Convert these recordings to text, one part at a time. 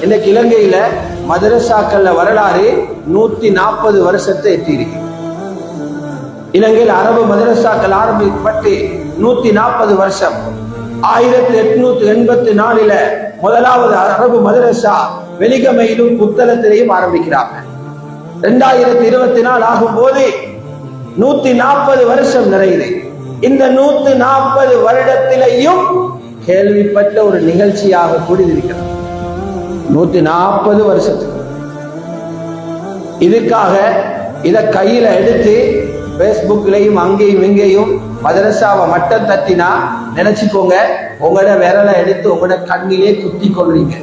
இன்னைக்கு இலங்கையில மதரசாக்கள்ல வரலாறு 140 வருஷத்தை எட்டியிருக்கு. இலங்கையில் அரபு மதரசாக்கள் ஆரம்பிக்கப்பட்டு 140 வருஷம். 1884 முதலாவது அரபு மதரசா வெலிகமையிலும் புத்தளத்திலையும் ஆரம்பிக்கிறாங்க. 2024 ஆகும் போது 140 வருஷம் நிறையுது. இந்த 140 வருடத்திலையும் கேள்விப்பட்ட ஒரு நிகழ்ச்சியாக கூடியிருக்கிறது. 140 வருஷத்துக்கு இதுக்காக இத கையில எடுத்து பேஸ்புக்லயும் அங்கேயும் இங்கேயும் மதரசாவை மட்டம் தட்டினா நினைச்சுக்கோங்க, உங்களோட விரலை எடுத்து உங்களோட கண்ணிலே குத்தி கொள்றீங்க.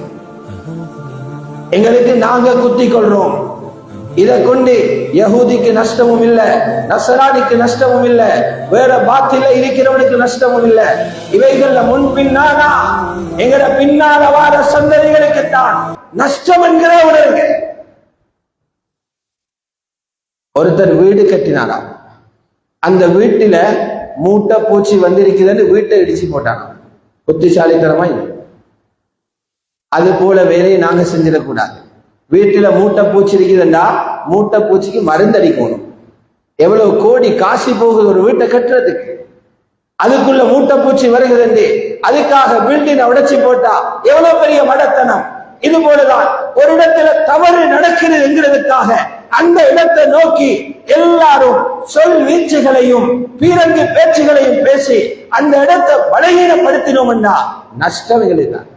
எங்களுக்கு நாங்க குத்தி கொள்றோம். இதை கொண்டு யஹூதிக்கு நஷ்டமும் இல்ல, நசரானிக்கு நஷ்டமும் இல்ல, வேற பாத்தில இருக்கிறவனுக்கு நஷ்டமும் இல்ல. இவைகள்ல முன் பின்னானா எங்கட பின்னால வார சந்ததிகளுக்கு தான் நஷ்டம் என்கிற உணர்வு. ஒருத்தர் வீடு கட்டினாரா, அந்த வீட்டுல மூட்டை பூச்சி வந்திருக்குதுன்னு வீட்டை இடிச்சு போட்டாங்க. புத்திசாலித்தனமா இல்லை. அது போல வேலையை நாங்க செஞ்சிடக்கூடாது. வீட்டுல மூட்டை பூச்சி இருக்குதுண்டா மூட்டை பூச்சிக்கு மருந்தடிக்கணும். எவ்வளவு கோடி காசு போகுது ஒரு வீட்டை கட்டுறதுக்கு. அதுக்குள்ள மூட்டை பூச்சி வருகிறது, அதுக்காக பில்டிங் உடைச்சி போட்டா எவ்வளவு பெரிய மடத்தனம். இது போலதான் ஒரு இடத்துல தவறு நடக்கிறது என்கிறதுக்காக அந்த இடத்தை நோக்கி எல்லாரும் சொல் வீச்சுகளையும் பீரங்கி பேச்சுகளையும் பேசி அந்த இடத்தை பலகீனப்படுத்தினோம்னா நஷ்டம் எங்களுக்குதான்,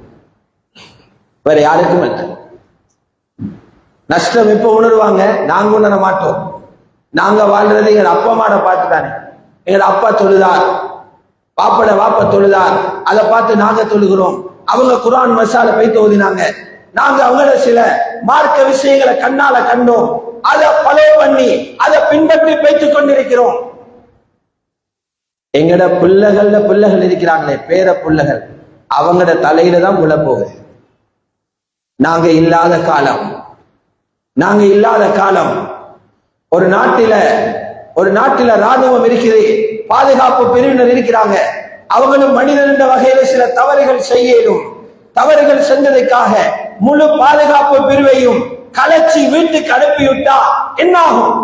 வேற யாருக்கும் இல்லை. நஷ்டம் எப்ப உணர்வாங்க? நாங்க உணர மாட்டோம். நாங்க வாழ்றது எங்க அப்பா அம்மாட பாட்டு தானே. எங்க அப்பா தொழுதார், பாப்பட வாப்ப தொழுதார், அதை பார்த்து நாங்க தொழுகிறோம். அவங்க குர்ஆன் மசால போய் ஓதினாங்க, நாங்க அவங்கள சில மார்க்க விஷயங்களை கண்ணால கண்டோம், அதை ஃபாலோ பண்ணி அதை பின்பற்றி பேசிக் கொண்டிருக்கிறோம். எங்கட பிள்ளைகள் இருக்கிறாங்களே, பேர பிள்ளைகள், அவங்களோட தலையில தான் உள்ள போகுது. நாங்க இல்லாத காலம். ஒரு நாட்டில ராணுவம் இருக்குது, பாதுகாப்பு பிரிவினர் இருக்கிறாங்க. அவங்களும் மனிதன் என்ற வகையில சில தவறுகள் செய்யலும். தவறுகள் சென்றதுக்காக முழு பாதுகாப்பு பிரிவையும் கலைச்சி வீட்டுக்கு அனுப்பிவிட்டா என்ன ஆகும்?